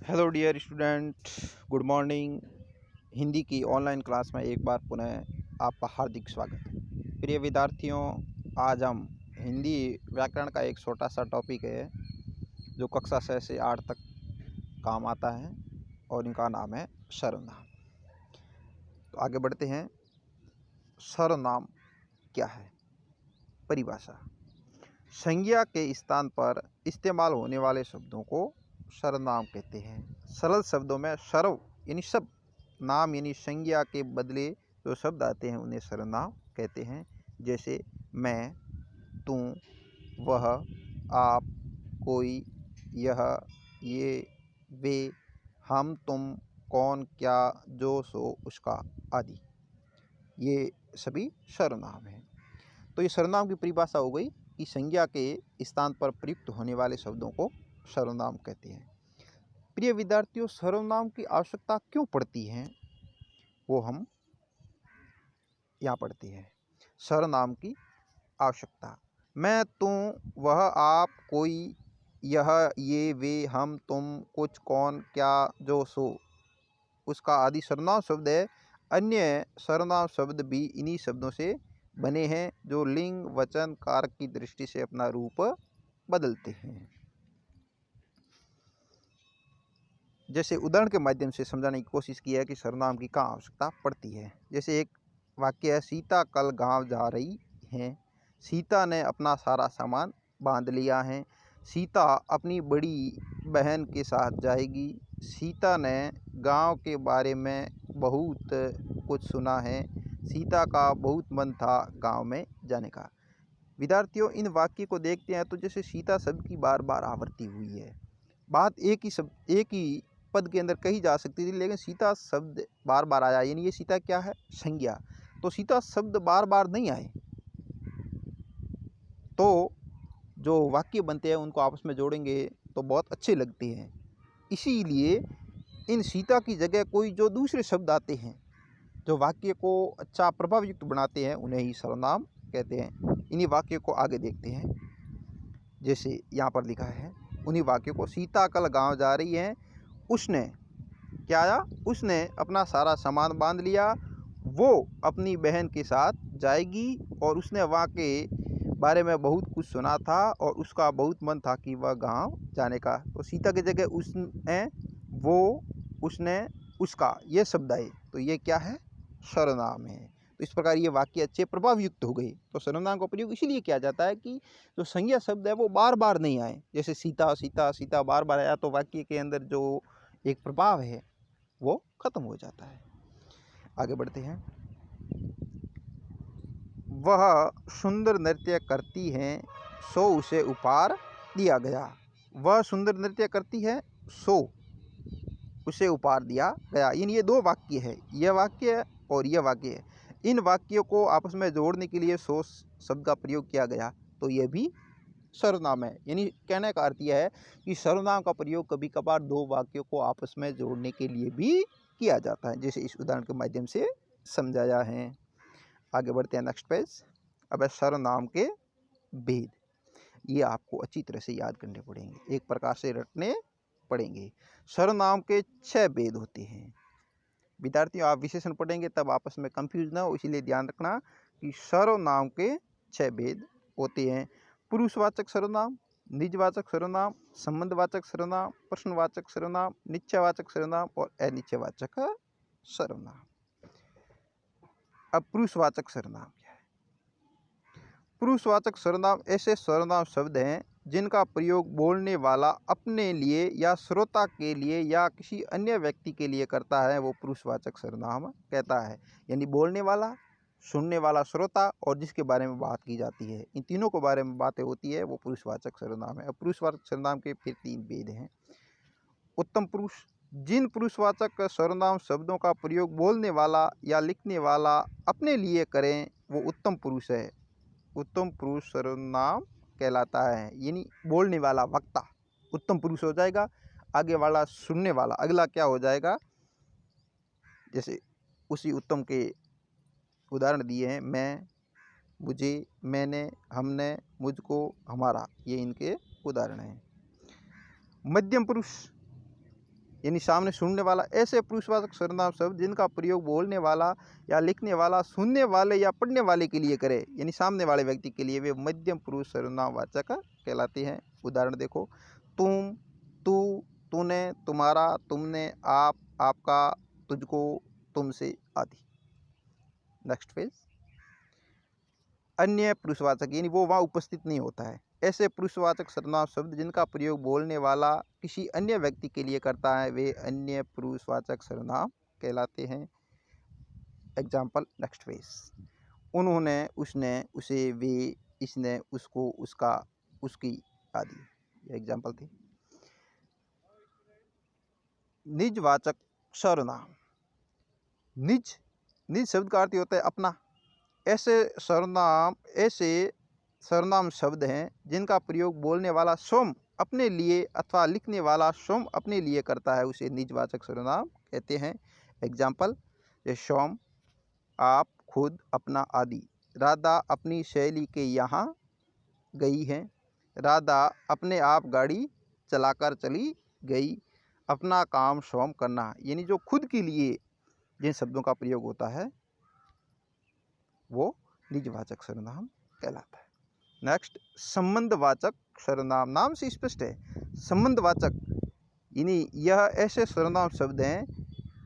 Hello dear student, good morning. Hindi की online class में एक बार पुनः आपका हार्दिक स्वागत है। प्रिय विद्यार्थियों, आज हम हिंदी व्याकरण का एक छोटा सा टॉपिक है जो कक्षा 6 से 8 तक काम आता है और इनका नाम है सर्वनाम। तो आगे बढ़ते हैं। सर्वनाम क्या है? परिभाषा: संज्ञा के स्थान पर इस्तेमाल होने वाले शब्दों को सर्वनाम कहते हैं। सरल शब्दों में सर्व यानी सब, नाम यानी संज्ञा के बदले जो शब्द आते हैं उन्हें सर्वनाम कहते हैं। जैसे मैं, तू, वह, आप, कोई, यह, ये, वे, हम, तुम, कौन, क्या, जो, सो, उसका आदि, ये सभी सर्वनाम हैं। तो ये सर्वनाम की परिभाषा हो गई कि संज्ञा के स्थान पर प्रयुक्त होने वाले शब्दों को सर्वनाम कहते हैं। प्रिय विद्यार्थियों, सर्वनाम की आवश्यकता क्यों पड़ती है वो हम यहाँ पढ़ते हैं। सर्वनाम की आवश्यकता: मैं, तुम, वह, आप, कोई, यह, ये, वे, हम, तुम, कुछ, कौन, क्या, जो, सो, उसका आदि सर्वनाम शब्द है। अन्य सर्वनाम शब्द भी इन्हीं शब्दों से बने हैं जो लिंग, वचन, कारक की दृष्टि से अपना रूप बदलते हैं। जैसे उदाहरण के माध्यम से समझाने की कोशिश की है कि सर्वनाम की कहाँ आवश्यकता पड़ती है। जैसे एक वाक्य है, सीता कल गांव जा रही है। सीता ने अपना सारा सामान बांध लिया है। सीता अपनी बड़ी बहन के साथ जाएगी। सीता ने गांव के बारे में बहुत कुछ सुना है। सीता का बहुत मन था गांव में जाने का। विद्यार्थियों, इन वाक्य को देखते हैं तो जैसे सीता शब्द की बार बार आवृत्ति हुई है। बात एक ही पद के अंदर कही जा सकती थी, लेकिन सीता शब्द बार बार आया, यानी ये सीता क्या है? संज्ञा। तो सीता शब्द बार बार नहीं आए तो जो वाक्य बनते हैं उनको आपस में जोड़ेंगे तो बहुत अच्छे लगते हैं। इसीलिए इन सीता की जगह कोई जो दूसरे शब्द आते हैं जो वाक्य को अच्छा प्रभावयुक्त बनाते हैं उन्हें ही सर्वनाम कहते हैं। इन्हीं वाक्य को आगे देखते हैं। जैसे यहाँ पर लिखा है, उन्हीं वाक्य को, सीता कल गांव जा रही है। उसने क्या आया? उसने अपना सारा सामान बांध लिया। वो अपनी बहन के साथ जाएगी और उसने वहाँ के बारे में बहुत कुछ सुना था और उसका बहुत मन था कि वह गांव जाने का। तो सीता की जगह उसने, वो, उसने, उसका, ये शब्द आए तो ये क्या है? सर्वनाम है। तो इस प्रकार ये वाक्य अच्छे प्रभावयुक्त हो गए। तो सर्वनाम का प्रयोग इसीलिए किया जाता है कि जो संज्ञा शब्द है वो बार बार नहीं आए। जैसे सीता सीता सीता बार बार आया तो वाक्य के अंदर जो एक प्रभाव है वो खत्म हो जाता है। आगे बढ़ते हैं। वह सुंदर नृत्य करती हैं, सो उसे उपहार दिया गया। वह सुंदर नृत्य करती है, सो उसे उपहार दिया गया। ये दो वाक्य है, यह वाक्य और यह वाक्य है। इन वाक्यों को आपस में जोड़ने के लिए सो शब्द का प्रयोग किया गया तो यह भी सर्वनाम है। यानी कहने का अर्थ यह है कि सर्वनाम का प्रयोग कभी कभार दो वाक्यों को आपस में जोड़ने के लिए भी किया जाता है, जैसे इस उदाहरण के माध्यम से समझाया है। आगे बढ़ते हैं नेक्स्ट पेज। अब सर्वनाम के भेद, ये आपको अच्छी तरह से याद करने पड़ेंगे, एक प्रकार से रटने पड़ेंगे। सर्वनाम के 6 भेद होते हैं। विद्यार्थियों, आप विशेषण पढ़ेंगे तब आपस में कंफ्यूज ना हो, इसीलिए ध्यान रखना कि सर्वनाम के 6 भेद होते हैं। पुरुषवाचक सर्वनाम, निजवाचक सर्वनाम, संबंधवाचक सर्वनाम, प्रश्नवाचक सर्वनाम, निश्चयवाचक सर्वनाम और अनिश्चयवाचक सर्वनाम। अब पुरुषवाचक सर्वनाम क्या है? पुरुषवाचक सर्वनाम ऐसे सर्वनाम शब्द हैं जिनका प्रयोग बोलने वाला अपने लिए या श्रोता के लिए या किसी अन्य व्यक्ति के लिए करता है, वो पुरुषवाचक सर्वनाम कहता है। यानी बोलने वाला, सुनने वाला श्रोता और जिसके बारे में बात की जाती है, इन तीनों के बारे में बातें होती है, वो पुरुषवाचक सर्वनाम है। अब पुरुषवाचक सर्वनाम के फिर 3 भेद हैं। उत्तम पुरुष, जिन पुरुषवाचक सर्वनाम शब्दों का प्रयोग बोलने वाला या लिखने वाला अपने लिए करें वो उत्तम पुरुष है। उत्तम पुरुष सर्वनाम कहलाता है। यानी बोलने वाला, वक्ता उत्तम पुरुष हो जाएगा। आगे वाला सुनने वाला, अगला क्या हो जाएगा? जैसे उसी उत्तम के उदाहरण दिए हैं, मैं, मुझे, मैंने, हमने, मुझको, हमारा, ये इनके उदाहरण हैं। मध्यम पुरुष, यानी सामने सुनने वाला, ऐसे पुरुषवाचक सर्वनाम शब्द जिनका प्रयोग बोलने वाला या लिखने वाला सुनने वाले या पढ़ने वाले के लिए करे, यानी सामने वाले व्यक्ति के लिए, वे मध्यम पुरुष सर्वनाम वाचक कहलाते हैं। उदाहरण देखो, तुम, तू, तूने, तुम्हारा, तुमने, आप, आपका, तुझको, तुमसे आदि। Next page. अन्य पुरुषवाचक, यानी वो वहाँ उपस्थित नहीं होता है। ऐसे पुरुषवाचक सर्वनाम शब्द जिनका प्रयोग बोलने वाला किसी अन्य व्यक्ति के लिए करता है, वे अन्य पुरुषवाचक सर्वनाम कहलाते हैं। Example, next page. उन्होंने, उसने, उसे, वे, इसने, उसको, उसका, उसकी आदि एग्जाम्पल थी। निजवाचक सर्वनाम। निज शब्द का अर्थ होता है अपना। ऐसे सर्वनाम शब्द हैं जिनका प्रयोग बोलने वाला स्वयं अपने लिए अथवा लिखने वाला स्वयं अपने लिए करता है, उसे निजवाचक सर्वनाम कहते हैं। एग्जाम्पल, स्वयं, आप, खुद, अपना आदि। राधा अपनी सहेली के यहाँ गई है। राधा अपने आप गाड़ी चलाकर चली गई। अपना काम स्वयं करना, यानी जो खुद के लिए जिन शब्दों का प्रयोग होता है वो निजवाचक सर्वनाम कहलाता है। नेक्स्ट, संबंधवाचक सर्वनाम। नाम से स्पष्ट है, संबंधवाचक यानी यह ऐसे सर्वनाम शब्द हैं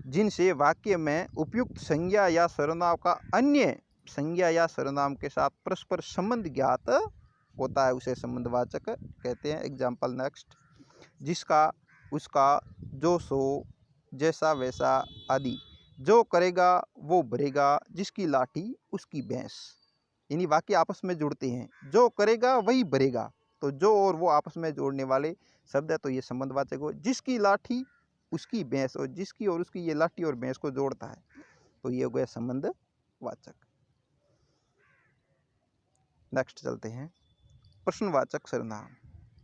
जिनसे वाक्य में उपयुक्त संज्ञा या सर्वनाम का अन्य संज्ञा या सर्वनाम के साथ परस्पर संबंध ज्ञात होता है, उसे संबंधवाचक कहते हैं। Example, next. जिसका, उसका, जो सो, जैसा वैसा आदि। जो करेगा वो भरेगा, जिसकी लाठी उसकी भैंस, यानी वाक्य आपस में जुड़ते हैं। जो करेगा वही भरेगा, तो जो और वो आपस में जोड़ने वाले शब्द है, तो ये संबंधवाचक हो। जिसकी लाठी उसकी भैंस, और जिसकी और उसकी, ये लाठी और भैंस को जोड़ता है, तो ये हो गया संबंधवाचक। नेक्स्ट चलते हैं, प्रश्नवाचक सर्वनाम।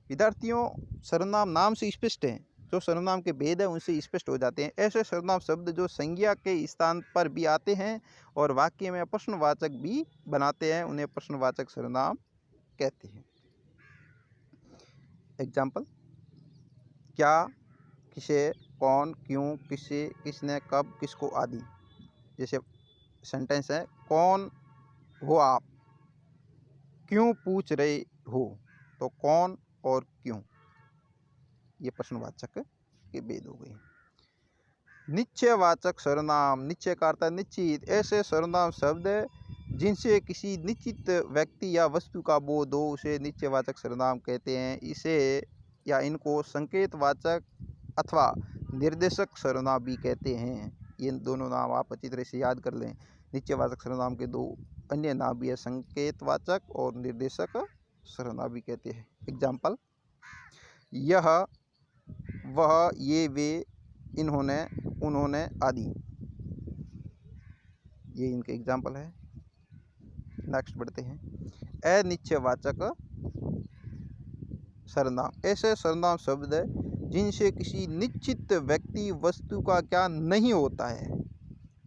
विद्यार्थियों, सर्वनाम नाम से स्पष्ट हैं, जो सर्वनाम के भेद हैं उनसे स्पष्ट हो जाते हैं। ऐसे सर्वनाम शब्द जो संज्ञा के स्थान पर भी आते हैं और वाक्य में प्रश्नवाचक भी बनाते हैं, उन्हें प्रश्नवाचक सर्वनाम कहते हैं। एग्जाम्पल, क्या, किसे, कौन, क्यों, किसे, किसने, कब, किसको आदि। जैसे सेंटेंस है, कौन हो आप, क्यों पूछ रहे हो, तो कौन और क्यों, ये प्रश्नवाचक के भेद हो गए। निश्चयवाचक सर्वनाम। निश्चय का अर्थ है निश्चित। ऐसे सर्वनाम शब्द जिनसे किसी निश्चित व्यक्ति या वस्तु का बोध हो, उसे निश्चयवाचक सर्वनाम कहते हैं। इसे या इनको संकेतवाचक अथवा निर्देशक सर्वनाम भी कहते हैं। ये दोनों नाम आप अच्छी तरह से याद कर लें। निश्चयवाचक सर्वनाम के दो अन्य नाम भी है, संकेतवाचक और निर्देशक सर्वनाम भी कहते हैं। एग्जाम्पल, यह, वह, ये, वे, इन्होंने, उन्होंने आदि, ये इनके एग्जाम्पल है। नेक्स्ट बढ़ते हैं, अनिश्चयवाचक सर्वनाम। ऐसे सर्वनाम शब्द जिनसे किसी निश्चित व्यक्ति वस्तु का ज्ञान नहीं होता है,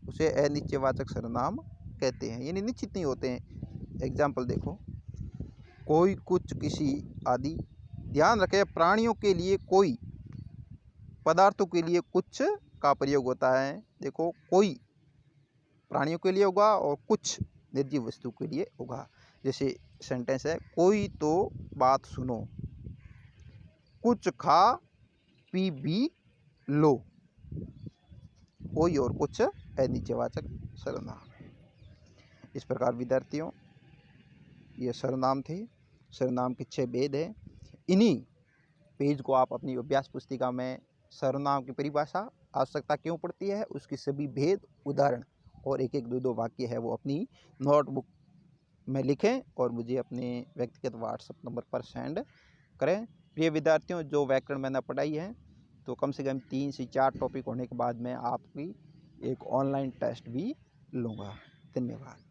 उसे अनिश्चयवाचक सर्वनाम कहते हैं, यानी निश्चित नहीं होते हैं। एग्जाम्पल देखो, कोई, कुछ, किसी आदि। ध्यान रखें, प्राणियों के लिए कोई, पदार्थों के लिए कुछ का प्रयोग होता है। देखो, कोई प्राणियों के लिए होगा और कुछ निर्जीव वस्तु के लिए होगा। जैसे सेंटेंस है, कोई तो बात सुनो, कुछ खा पी भी लो। कोई और कुछ अनिश्चयवाचक सर्वनाम है। इस प्रकार विद्यार्थियों, ये सर्वनाम थे। सर्वनाम के 6 भेद हैं। इन्हीं पेज को आप अपनी अभ्यास पुस्तिका में सर्वनाम की परिभाषा, आवश्यकता क्यों पड़ती है, उसकी सभी भेद, उदाहरण और एक 2 वाक्य है वो अपनी नोटबुक में लिखें और मुझे अपने व्यक्तिगत व्हाट्सएप नंबर पर सेंड करें। प्रिय विद्यार्थियों, जो व्याकरण मैंने पढ़ाई है, तो कम से कम 3 से 4 टॉपिक होने के बाद मैं आपकी एक ऑनलाइन टेस्ट भी लूँगा। धन्यवाद।